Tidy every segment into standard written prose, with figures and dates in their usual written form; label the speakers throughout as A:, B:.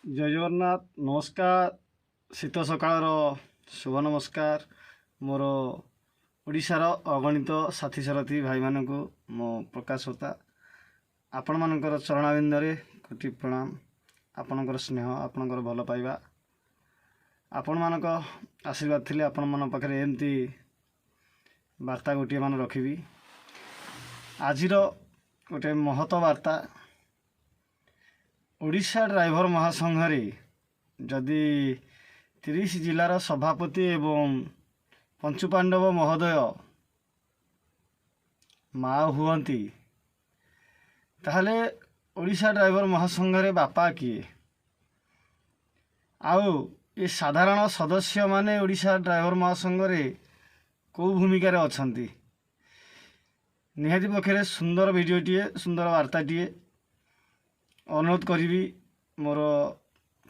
A: जय जगन्नाथ नमस्कार। शीत सकाळ शुभ नमस्कार मोर ओडिशार अगणित साथी सारथी भाई मानक मो प्रकाश होता आपण मानकर चरणाबिंदरे कोटि प्रणाम। आपणकर स्नेह आपणकर भल पाइबा आपण मानक आशीर्वाद थिले आपण मन पाखरे एमती वार्ता गोटे मान रखिबी। आजिर गोटे महत वार्ता ओडिशा ड्राइवर महासंघरे जदि 30 जिलार सभापति एवं पंचुपांडव महोदय मा हुअंती ताहले ओडिशा ड्राइवर महासंघरे बापा किए आउ ये साधारण सदस्य माने ओडिशा ड्राइवर महासंघरे को भूमिका रे अछंती। निहाती पक्षे सुंदर भिडियोटीए सुंदर वार्ताटीए अनुरोध करी मोर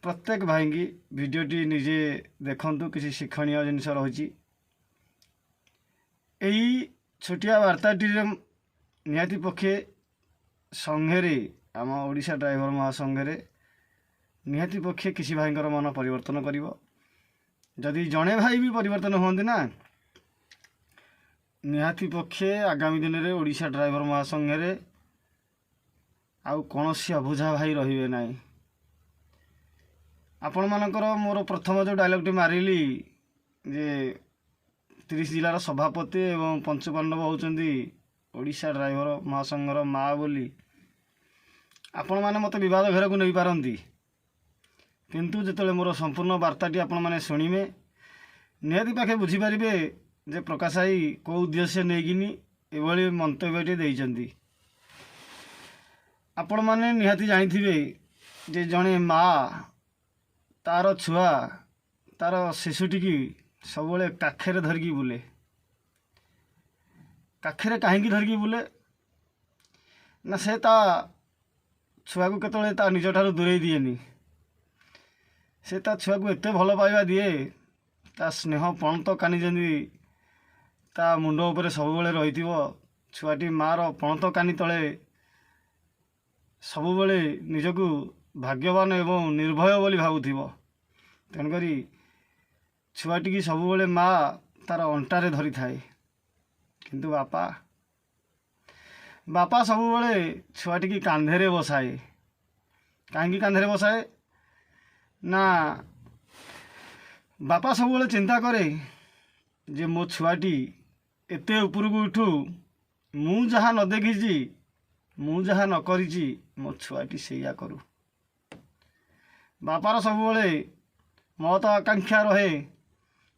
A: प्रत्येक भाई की भिडियोटी निजे देखंतु किसी शिक्षणीय जिनस रही। यही छोटिया वार्ताटी निहाती पक्षे संघे आम ओडिशा ड्राइवर महासंघे निहाती पक्षे किसी भाई मन परिवर्तन करिवो। जदि जड़े भाई भी परिवर्तन हुअंती ना निहाती पक्षे आगामी दिन में ओडिशा ड्राइवर महासंघे आउ कौन सी अबुझा भाई रही ना। आपण मानकर मोर प्रथम जो डायलॉगटी मारिली जे 30 जिलार सभापति एवं पंचपांडव होउचंदी ओडिशा ड्राइवर महासंघर माँ बोली आपण माने मते विवाद घेर को नहीं पारंती, किंतु जेतले मोर संपूर्ण वार्ताटी आपण माने सुनिमे निहाती पाखे बुझी पारिबे जे प्रकाश भाई को उद्देश्य नेगिनी एभली मंतव्यटी देइचंदी। आपण माने निहाती जानिथिबे जे जणे माँ तार छुआ तार शिशुटी की सबले काखेरे धरकी बुले। काखेरे कहीं धरकी बुले ना से ता छुआ को केतले ता निज ठारू दूरे दिएनी। से ता छुआ को एते भल पाइबा दिए ता स्नेह पणत कानी जमी ता मुंड उपरे सबुबले रहिथिबो। छुआटी मार पणत कानी तले सबुबले निजकू भाग्यवान एवं निर्भय बोली भावुथिबो। तेणुकरी छुआटी की सबुबले माँ तार अंटारे धरी थाए, किंतु बापा बापा सबुबले छुआटी की कांधेरे बसाए। कहीं कांधेरे बसाए ना बापा सबुबले चिंता करे जे मो छुआटी एते ऊपर को उठू मु जहाँ न देखी मु जहाँ न करी मो छुआटी सैया करू। बापार सबुबले मत आकांक्षा रहे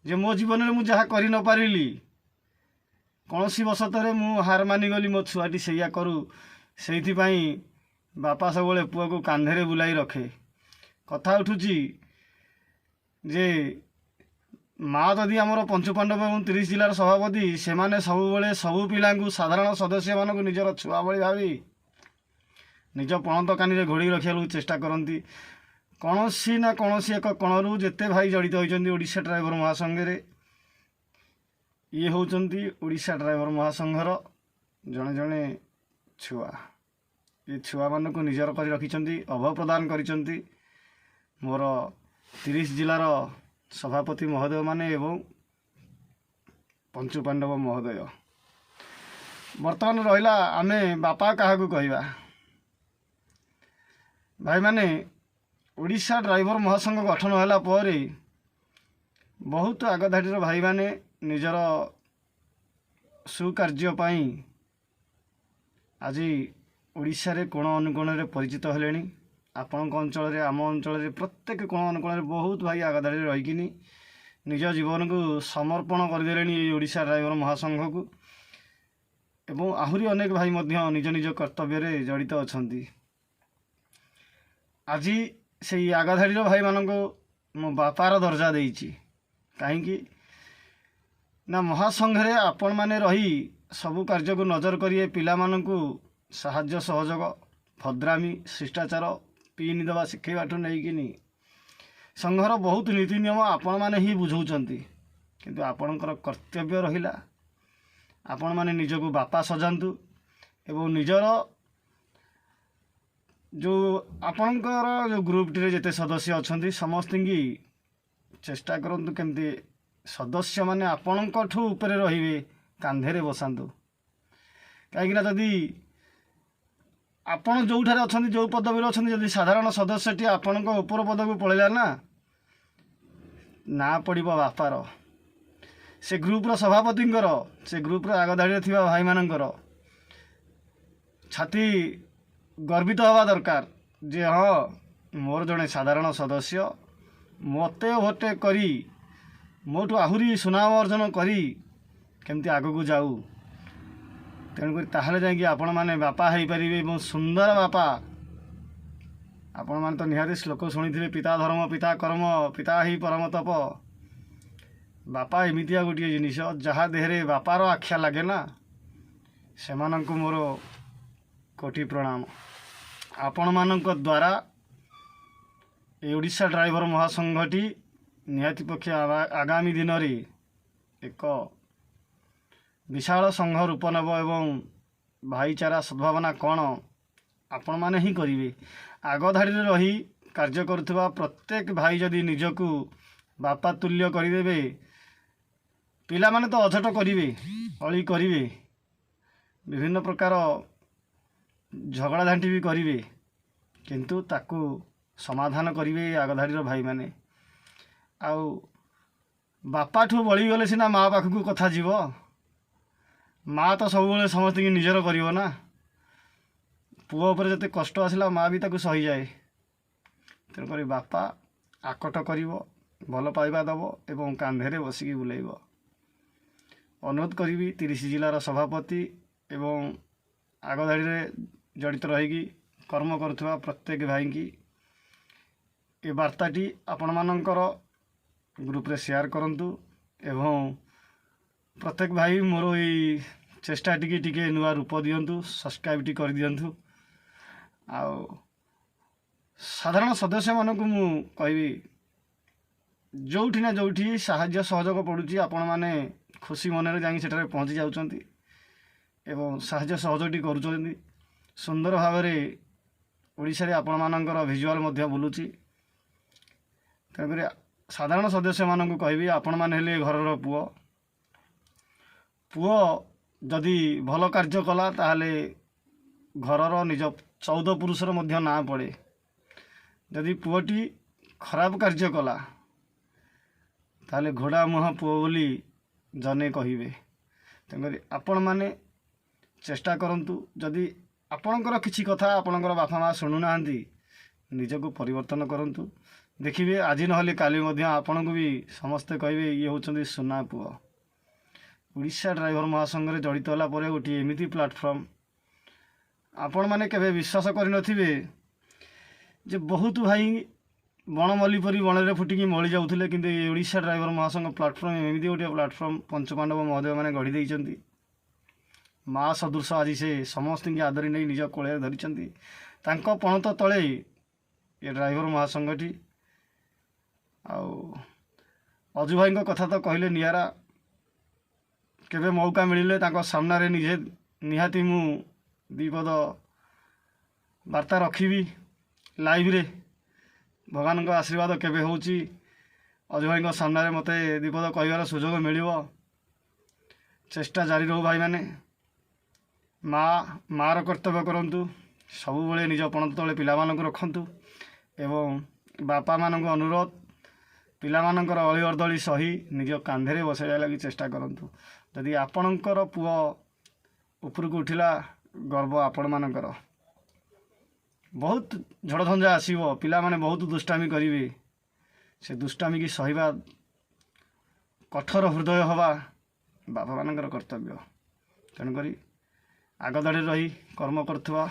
A: जे मो जीवन में मुझे कर न पारिली कौन सी बसतरे मु हार मानिगली मो छुआटी सैया करू। से बापा सबुबले पुआ को कांधेरे बुलाई रखे। कथा उठुची जे माँ जदि आमर पंचुपांडव एवं 30 जिलार सभापति से माने सबुबले सबु पिला साधारण सदस्य मानक निजर छुआ भली भावी निज पणत कानी घोड़ी रखा चेष्टा करती। कौन सी ना कौन सी एक कणरू जिते भाई जड़ित होती ओडिशा ड्राइवर महासंघे ये होती ओडिशा ड्राइवर महासंघर जड़े जड़े छुआ। ये छुआ मान को निजर कर रखिंट अभय प्रदान कर मोर 30 जिलार सभापति महोदय माने एवं पंचुपांडव महोदय। बर्तमान रहा आमे बापा क्या कहवा भाई माने ओडिशा ड्राइवर महासंघ गठन होला पर बहुत आगधाड़ी भाई माने निजर सुकार्य आज ओडिशा रे कोण अनुकोण रे परिचित हेलेनी। आपण अंचल रे आम अंचल प्रत्येक कोण अनुकोण बहुत भाई आगधाड़ी रहीकिनी निज जीवन को समर्पण करदे ओडिशा ड्राइवर महासंघ को एवं आहुरी अनेक भाई मध्य निज निज कर्तव्य रे जड़ित अछंती। आज से आगधाड़ी भाई मान मो बापार दर्जा देइछि कहीं ना महासंघे आपण माने रही सबु कार्य को नजर करिए पिला मानकु साहाय्य सहयोग भद्रामी शिष्टाचार पीनी दवा शिखेबाठू नहीं संघर बहुत नीति नियम आपण माने ही बुझाउछंती, किंतु आपणकर कर्तव्य रहिला आपण माने निजको बापा सजांतु एवं निजर जो आपणकर जो ग्रुप टी जिते सदस्य अच्छा समस्त की चेष्टा करूँ केमती सदस्य मैंने आपणठू उपरे रे कांधे बसातु कहीं जदि आपण जो अच्छा जो पदवी अच्छा जदि साधारण सदस्यटी आपण उपर पद को पलैला ना पड़ बापार से ग्रुप्र सभापति से ग्रुप्र आगधाड़ी थी भाई मानकर छाती गर्वित हवा दरकार जे हाँ मोर जड़े साधारण सदस्य मत ओभरटेक करी मोठू आहुरी सुनाम अर्जन करी केमती आग को जाऊ तेणुक ताहले जाकि आपण मैंने बापा हो पारे बहुत सुंदर बापा आपण मैंने तो निहाती श्लोक शुणी पिता धर्म पिता कर्म पिता ही परम तप बापा एमतिया गोटे जिनिस जहाँ देहरे बापार आख्या लगे ना से मोर कोटि प्रणाम आपण मानक द्वारा ओडिशा ड्राइवर महासंघटी निहाती पक्षे आगामी दिन में एक विशाल संघ रूप नेब एवं भाईचारा सद्भावना कौन आपण मैंने ही करेंगे आगधाड़ी रही कार्य करुवा प्रत्येक भाई जदि निजकू बापा तुल्य करदे पिला माने तो अझट करेंगे अली करेंगे विभिन्न प्रकार झगड़ा झांटी भी करेंगे किंतु ताकू समाधान करेंगे आगधाड़ी भाई माने आउ बापा ठू बड़ी गले सीना माँ पाखक कथा जीव माँ तो सब समस्त की निजर कर ना पुओ पर जिते कष्ट आसला माँ भी ताकू सही जाए तेणुक बापा आकट कर भल पाइबा दब एवं कांधे बसिकी बुलेब अनुरोध करी 30 जिलार सभापति एवं आगधाड़ी जड़ित रहीकि कर्म करुवा प्रत्येक भाई की ये वार्ताटी आपण मानकर ग्रुप रे शेयर करंतु एवं प्रत्येक भाई मोर ये चेष्टा टी नुआ रूप दिंतु सब्सक्राइब टी कर दिंतु आउ साधारण सदस्य मानक मु कहबी जोठी ना जोठी साहाय्य सहयोग पड़ुची आपण माने खुशी मन जा पहुँची जाउछंती एवं साहाय्य सहयोगटी करुछंती सुंदर भाव में ओडिशा रे आपण मानकर भिजुआल मध्य बुलुची तेणुक साधारण सदस्य मानक कहबी आपण माने हेले घरर पुओ पुओ जदि भल कार्य कला ताहले घरर निज 14 पुरुषर मध्य ना पड़े जदि पुओटी खराब कार्य कला ताहले घोड़ा मुह पुओ बोली जने कहिबे तेणुक आपण माने चेष्टा करंतु जदि आपणकर किछि कथा आपणकर बापा माँ शुणुना निजको परिवर्तन करंतु देखिए आज नहले काली मध्य आपण को भी समस्ते कहे ये होचंदी सुना पुओ ओडिशा ड्राइवर महासंघ रे जड़ित होला परे गोटे एमिति प्लाटफर्म आपण माने केबे विश्वास करि नथिबे जे बहुत भाई बणमल्ली परी बणरे फुटिकी मली जाउथिले किंतु ओडिशा ड्राइवर महासंघ प्लाटफर्म एमिति गोटे प्लाटफर्म पंचपांडव महोदय माने गढ़ी देइचंती माँ सदृश आज से समस्त की आदरी नहीं निज कोल धरी पणत तले ये ड्राइवर महासंघटी अजु भाई कथा तो कहले नियारा केबे मौका मिले सामना रे निजे निहाती मु दीपद वार्ता रखी लाइव रे भगवान का आशीर्वाद केबे होची अजु भाई सामना रे मते दीपद कहबार सुजोग मिलिबो चेष्टा जारी रहो भाई माने मार कर्तव्य करंतु सबु बेले निज पणत तले पिला मानक रखंतु एवं बापा मानक अनुरोध पिला मानकर अली अर्दली सही निज कांधे बसाइया लगी चेष्टा करंतु जदि आपणकर पुओ उपरको उठिला गर्व आपण मानकर बहुत झड़झंझा आसीबो पिला माने बहुत दुष्टामी करिवे से दुष्टामी की सहीबा कठोर हृदय हवा बापा मानकर कर्तव्य तेणुक आगदाड़ी रही कर्म करुवा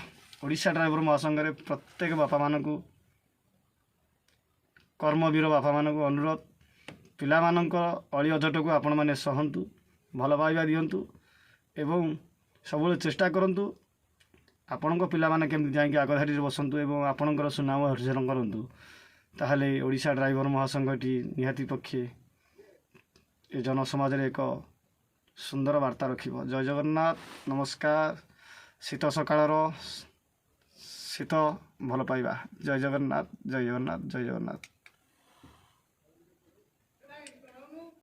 A: ओडिशा ड्राइवर महासंघ रे प्रत्येक बापा मानकु कर्मवीर बापा मानकु अनुरोध पिला मानक अली अझट को आपण माने सहंतु भल पाइबा दियंतु एवं सब चेष्टा करंतु आपण पिला माने केमति जाई आगधाड़ी बसंतु एवं आपणकर सुनाम अर्जन करंतु ताहले ओडिशा ड्राइवर महासंघटी निहाती पक्षे ए जनसमाज रे एक सुंदर वार्ता रखिब। जय जगन्नाथ। नमस्कार। शीत सकाळर शीत ଭଲ ପାଇବା। ଜୟ ଜଗନ୍ନାଥ, ଜୟ ଜଗନ୍ନାଥ, ଜୟ ଜଗନ୍ନାଥ।